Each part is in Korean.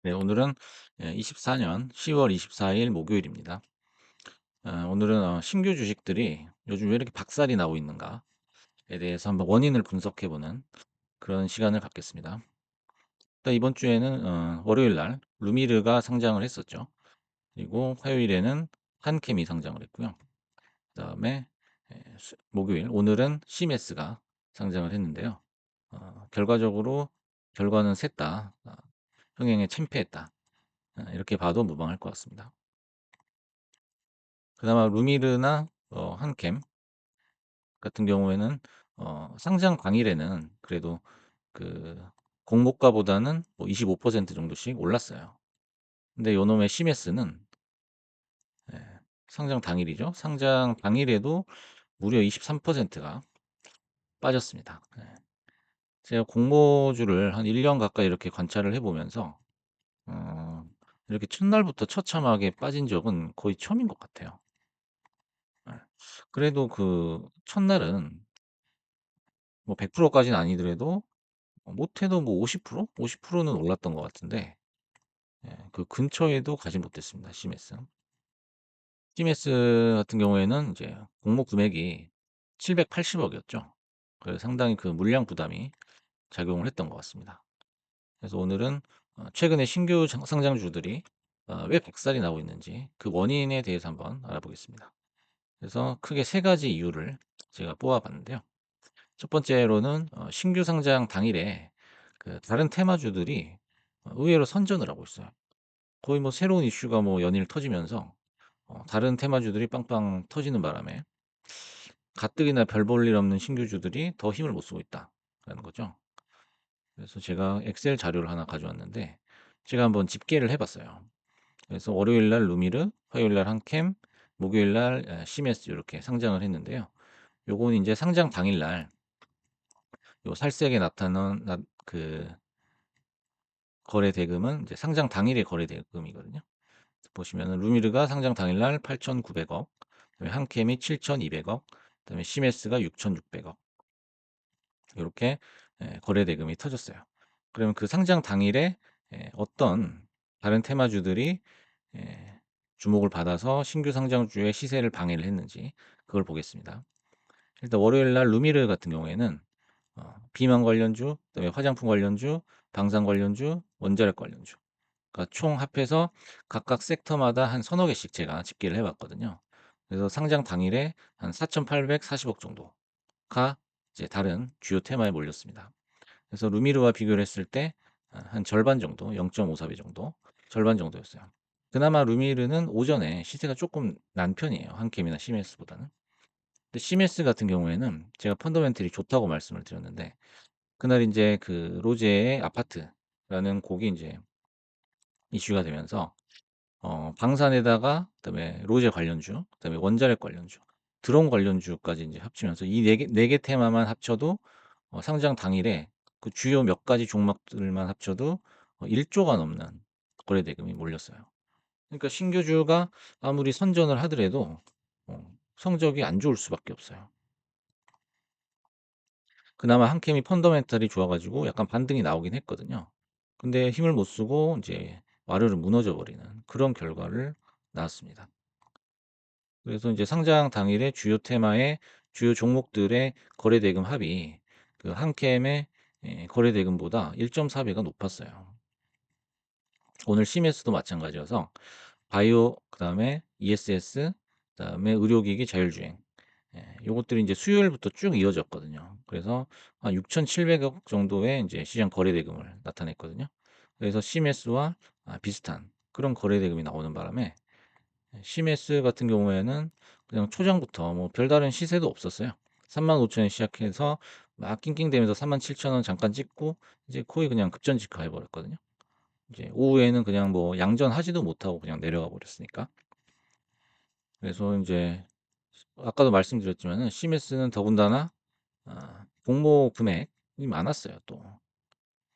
네, 오늘은 24년 10월 24일 목요일입니다. 오늘은 신규 주식들이 요즘 왜 이렇게 박살이 나고 있는가에 대해서 한번 원인을 분석해 보는 그런 시간을 갖겠습니다. 일단 이번 주에는 월요일 날 루미르가 상장을 했었죠. 그리고 화요일에는 한캠이 상장을 했고요. 그다음에 목요일 오늘은 시메스가 상장을 했는데요. 결과적으로 결과는 셋 다 흥행에 침패했다. 이렇게 봐도 무방할 것 같습니다. 그나마 루미르나 한캠 같은 경우에는 상장 당일에는 그래도 그 공모가보다는 뭐 25% 정도씩 올랐어요. 근데 요놈의 시메스는 예, 상장 당일이죠. 상장 당일에도 무려 23%가 빠졌습니다. 예. 제가 공모주를 한 1년 가까이 이렇게 관찰을 해보면서 어, 이렇게 첫날부터 처참하게 빠진 적은 거의 처음인 것 같아요. 예. 그래도 그 첫날은 뭐 100%까지는 아니더라도 못해도 뭐 50%? 50%는 올랐던 것 같은데 그 근처에도 가지 못했습니다. 시메스. 시메스 같은 경우에는 이제 공모 금액이 780억 이었죠. 그래서 상당히 그 물량 부담이 작용을 했던 것 같습니다. 그래서 오늘은 최근에 신규 상장주들이 왜 박살이 나고 있는지 그 원인에 대해서 한번 알아보겠습니다. 그래서 크게 세 가지 이유를 제가 뽑아봤는데요. 첫 번째로는 신규 상장 당일에 그 다른 테마주들이 의외로 선전을 하고 있어요. 거의 뭐 새로운 이슈가 뭐 연일 터지면서 다른 테마주들이 빵빵 터지는 바람에 가뜩이나 별 볼 일 없는 신규주들이 더 힘을 못 쓰고 있다라는 거죠. 그래서 제가 엑셀 자료를 하나 가져왔는데 제가 한번 집계를 해봤어요. 그래서 월요일 날 루미르, 화요일 날 한캠, 목요일 날 시메스 이렇게 상장을 했는데요. 요건 이제 상장 당일 날 요 살색에 나타난 그 거래 대금은 이제 상장 당일의 거래 대금이거든요. 보시면은 루미르가 상장 당일날 8,900억, 그다음에 한캠이 7,200억, 그다음에 시메스가 6,600억 이렇게 거래 대금이 터졌어요. 그러면 그 상장 당일에 어떤 다른 테마주들이 예, 주목을 받아서 신규 상장주의 시세를 방해를 했는지 그걸 보겠습니다. 일단 월요일 날 루미르 같은 경우에는 비만 관련주, 그다음에 화장품 관련주, 방산 관련주, 원자력 관련주 그러니까 총 합해서 각각 섹터마다 한 서너 개씩 제가 집계를 해 봤거든요. 그래서 상장 당일에 한 4,840억 정도가 이제 다른 주요 테마에 몰렸습니다. 그래서 루미르와 비교를 했을 때 한 절반 정도, 0.54배 정도, 절반 정도였어요. 그나마 루미르는 오전에 시세가 조금 난 편이에요. 한캠이나 시메스보다는. 근데 시메스 같은 경우에는 제가 펀더멘털이 좋다고 말씀을 드렸는데 그날 인제 그 로제의 아파트라는 곡이 인제 이슈가 되면서 방산에다가 그다음에 로제 관련주, 그다음에 원자력 관련주, 드론 관련주까지 인제 합치면서 이 네 개 테마만 합쳐도 상장 당일에 그 주요 몇 가지 종목들만 합쳐도 1 조가 넘는 거래 대금이 몰렸어요. 그러니까 신규주가 아무리 선전을 하더라도 성적이 안 좋을 수밖에 없어요. 그나마 한캠이 펀더멘털이 좋아 가지고 약간 반등이 나오긴 했거든요. 근데 힘을 못 쓰고 인제 와르르 무너져 버리는 그런 결과를 낳았습니다. 그래서 인제 상장 당일에 주요 테마의 주요 종목들의 거래 대금 합이 그 한캠의 거래 대금보다 1.4배가 높았어요. 오늘 시메스도 마찬가지여서 바이오 그다음에 ESS 그다음에 의료기기 자율주행 요것들이 인제 수요일부터 쭉 이어졌거든요. 그래서 한 6,700억 정도의 인제 시장 거래 대금을 나타냈거든요. 그래서 시메스와 비슷한 그런 거래 대금이 나오는 바람에 시메스 같은 경우에는 그냥 초장부터 뭐 별다른 시세도 없었어요. 35,000원 시작해서 막 낑낑대면서 37,000원 잠깐 찍고 이제 거의 그냥 급전직하해 버렸거든요. 이제 오후에는 그냥 뭐 양전하지도 못하고 그냥 내려가 버렸으니까. 그래서 인제 아까도 말씀드렸지만은 시메스는 더군다나 공모 금액이 많았어요 또.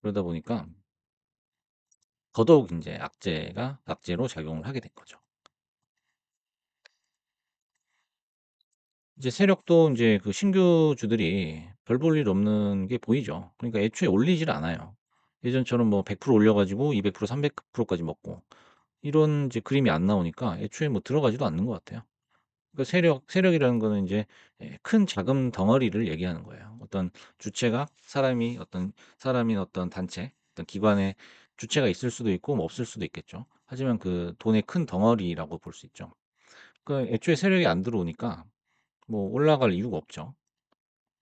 그러다 보니까 더더욱 인제 악재로 작용을 하게 된 거죠. 이제 세력도 인제 그 신규주들이 별 볼 일 없는 게 보이죠. 그러니까 애초에 올리질 않아요. 예전처럼 뭐 100% 올려 가지고 200% 300% 까지 먹고 이런 이제 그림이 안 나오니까 애초에 뭐 들어가지도 않는 것 같아요. 그러니까 세력이라는 거는 인제 큰 자금 덩어리를 얘기하는 거예요. 어떤 주체가 사람인 어떤 단체, 어떤 기관의 주체가 있을 수도 있고 뭐 없을 수도 있겠죠. 하지만 그 돈의 큰 덩어리라고 볼 수 있죠. 그러니까 애초에 세력이 안 들어오니까 뭐 올라갈 이유가 없죠.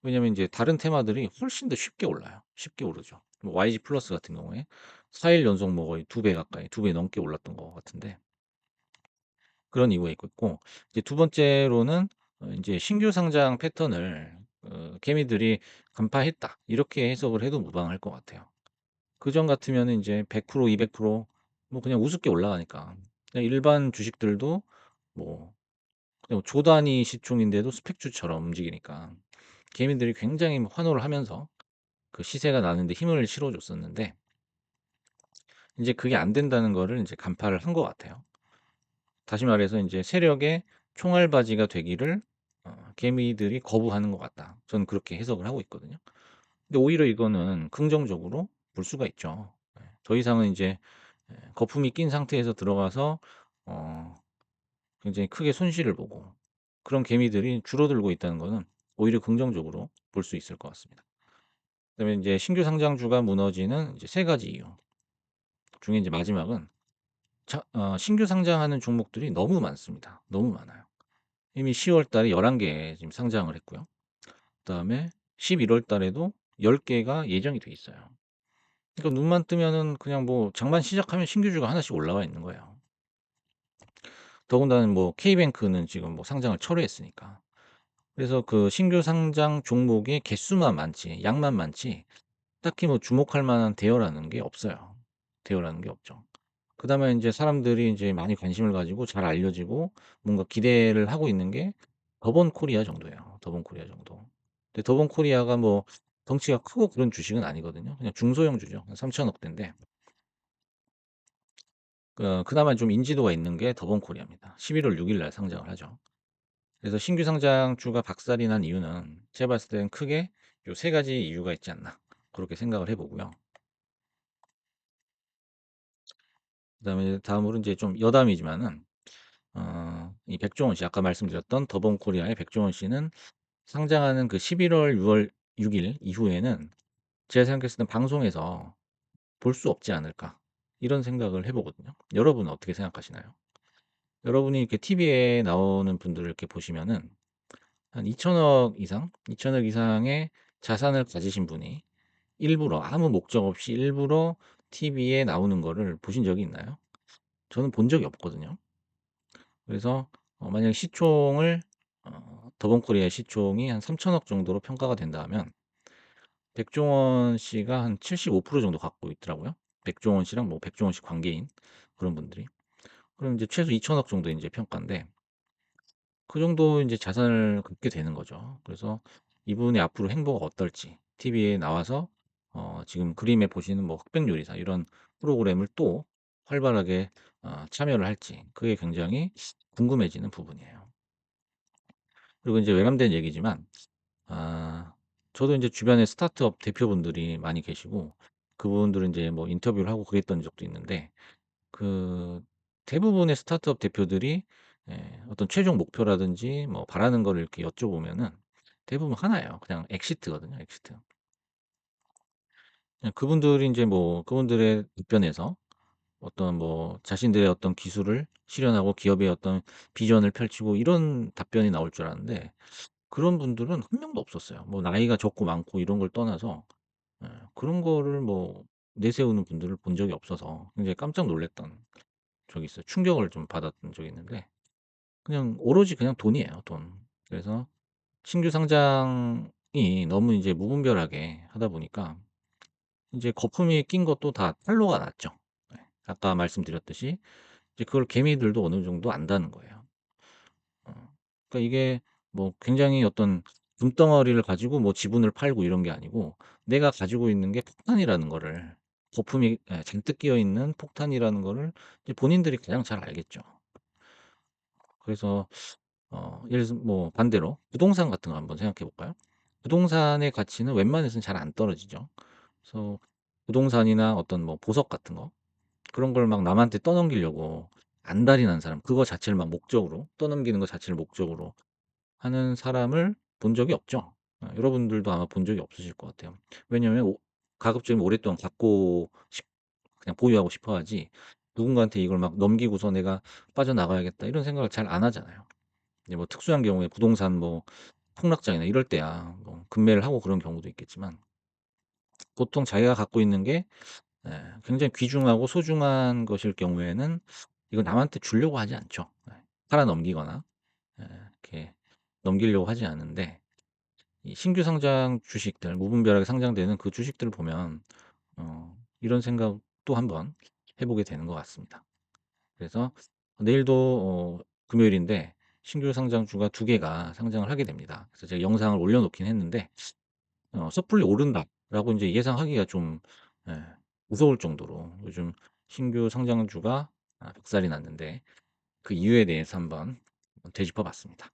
왜냐면 인제 다른 테마들이 훨씬 더 쉽게 올라요. 쉽게 오르죠. 뭐 YG 플러스 같은 경우에 4일 연속 뭐 거의 2배 가까이 2배 넘게 올랐던 것 같은데 그런 이유가 있고 이제 두 번째로는 인제 신규 상장 패턴을 개미들이 간파했다. 이렇게 해석을 해도 무방할 것 같아요. 그전 같으면은 인제 100% 200%뭐 그냥 우습게 올라가니까 그냥 일반 주식들도 뭐 그냥 조 단위 시총인데도 스펙주처럼 움직이니까 개미들이 굉장히 뭐 환호를 하면서 그 시세가 나는데 힘을 실어 줬었는데 인제 그게 안 된다는 거를 인제 간파를 한 것 같아요. 다시 말해서 인제 세력의 총알바지가 되기를 개미들이 거부하는 것 같다. 저는 그렇게 해석을 하고 있거든요. 근데 오히려 이거는 긍정적으로 볼 수가 있죠. 더 이상은 인제 거품이 낀 상태에서 들어가서 어 굉장히 크게 손실을 보고 그런 개미들이 줄어들고 있다는 거는 오히려 긍정적으로 볼 수 있을 것 같습니다. 그다음에 인제 신규 상장주가 무너지는 이제 세 가지 이유 중에 인제 마지막은 신규 상장하는 종목들이 너무 많습니다. 너무 많아요. 이미 10월 달에 11개 지금 상장을 했고요. 그다음에 11월 달에도 10 개가 예정이 돼 있어요. 그러니까 눈만 뜨면은 그냥 뭐 장만 시작하면 신규주가 하나씩 올라와 있는 거예요. 더군다나 뭐 K뱅크는 지금 뭐 상장을 철회했으니까. 그래서 그 신규 상장 종목의 개수만 많지 양만 많지 딱히 뭐 주목할 만한 대여라는 게 없어요. 대여라는 게 없죠. 그다음에 인제 사람들이 인제 많이 관심을 가지고 잘 알려지고 뭔가 기대를 하고 있는 게 더본 코리아 정도예요. 더본 코리아 정도. 근데 더본 코리아가 뭐 덩치가 크고 그런 주식은 아니거든요. 그냥 중소형 주죠. 한 3천억 대인데 그나마 좀 인지도가 있는 게 더본 코리아입니다. 11월 6일 날 상장을 하죠. 그래서 신규 상장주가 박살이 난 이유는 제가 봤을 때는 크게 요 세 가지 이유가 있지 않나 그렇게 생각을 해 보고요. 그다음에 다음으로 인제 좀 여담이지만은 이 백종원 씨 아까 말씀드렸던 더본 코리아의 백종원 씨는 상장하는 그 11월 6월 6일 이후에는 제가 생각했을 땐 '방송에서 볼 수 없지 않을까.' 이런 생각을 해 보거든요. 여러분은 어떻게 생각하시나요? 여러분이 이렇게 TV에 나오는 분들을 이렇게 보시면은 한 2천억 이상, 2천억 이상의 자산을 가지신 분이 일부러 아무 목적 없이 일부러 TV에 나오는 거를 보신 적이 있나요? 저는 본 적이 없거든요. 그래서 만약에 시총을 더본코리아의 시총이 한 3천억 정도로 평가가 된다 하면 백종원 씨가 한 75% 정도 갖고 있더라고요. 백종원 씨랑 뭐 백종원 씨 관계인 그런 분들이. 그럼 이제 최소 2천억 정도 인제 평가인데 그 정도 인제 자산을 갖게 되는 거죠. 그래서 이분의 앞으로 행보가 어떨지 TV에 나와서 지금 그림에 보시는 뭐 흑백요리사 이런 프로그램을 또 활발하게 참여를 할지 그게 굉장히 궁금해지는 부분이에요. 그리고 인제 외람된 얘기지만 아 저도 인제 주변에 스타트업 대표분들이 많이 계시고 그분들은 인제 뭐 인터뷰를 하고 그랬던 적도 있는데 그 대부분의 스타트업 대표들이 어떤 최종 목표라든지 뭐 바라는 거를 이렇게 여쭤보면은 대부분 하나예요. 그냥 엑시트거든요, 엑시트. 그냥 그분들이 인제 뭐 그분들의 답변에서 어떤 뭐 자신들의 어떤 기술을 실현하고 기업의 어떤 비전을 펼치고 이런 답변이 나올 줄 알았는데 그런 분들은 한 명도 없었어요. 뭐 나이가 적고 많고 이런 걸 떠나서 그런 거를 뭐 내세우는 분들을 본 적이 없어서 굉장히 깜짝 놀랐던 적이 있어요. 충격을 좀 받았던 적이 있는데 그냥 오로지 그냥 돈이에요, 돈. 그래서 신규 상장이 너무 이제 무분별하게 하다 보니까 인제 거품이 낀 것도 다 탄로가 났죠. 예. 아까 말씀드렸듯이 이제 그걸 개미들도 어느 정도 안다는 거예요. 어. 그러니까 이게 뭐 굉장히 어떤 금덩어리를 가지고 뭐 지분을 팔고 이런 게 아니고 내가 가지고 있는 게 폭탄이라는 거를 거품이 잔뜩 끼어 있는 폭탄이라는 거를 이제 본인들이 가장 잘 알겠죠. 그래서 예를 들어서 뭐 반대로 부동산 같은 거 한번 생각해 볼까요? 부동산의 가치는 웬만해서는 잘 안 떨어지죠. 그래서 부동산이나 어떤 뭐 보석 같은 거 그런 걸 막 남한테 떠넘기려고 안달이 난 사람 그거 자체를 막 목적으로 떠넘기는 거 자체를 목적으로 하는 사람을 본 적이 없죠. 여러분들도 아마 본 적이 없으실 것 같아요. 왜냐하면 가급적이면 오랫동안 갖고 싶 그냥 보유하고 싶어 하지 누군가한테 이걸 막 넘기고서 '내가 빠져나가야겠다.' 이런 생각을 잘 안 하잖아요. 이제 뭐 특수한 경우에 부동산 뭐 폭락장이나 이럴 때야 뭐 급매를 하고 그런 경우도 있겠지만 보통 자기가 갖고 있는 게 굉장히 귀중하고 소중한 것일 경우에는 이걸 남한테 주려고 하지 않죠. 팔아 넘기거나 이렇게 넘기려고 하지 않는데 이 신규 상장 주식들 무분별하게 상장되는 그 주식들을 보면 이런 생각도 한번 해 보게 되는 것 같습니다. 그래서 내일도 금요일인데 신규 상장주가 2 개가 상장을 하게 됩니다. 그래서 제가 영상을 올려 놓긴 했는데 '섣불리 오른다.'라고 인제 예상하기가 좀 예 무서울 정도로 요즘 신규 상장주가 박살이 났는데 그 이유에 대해서 한번 되짚어 봤습니다.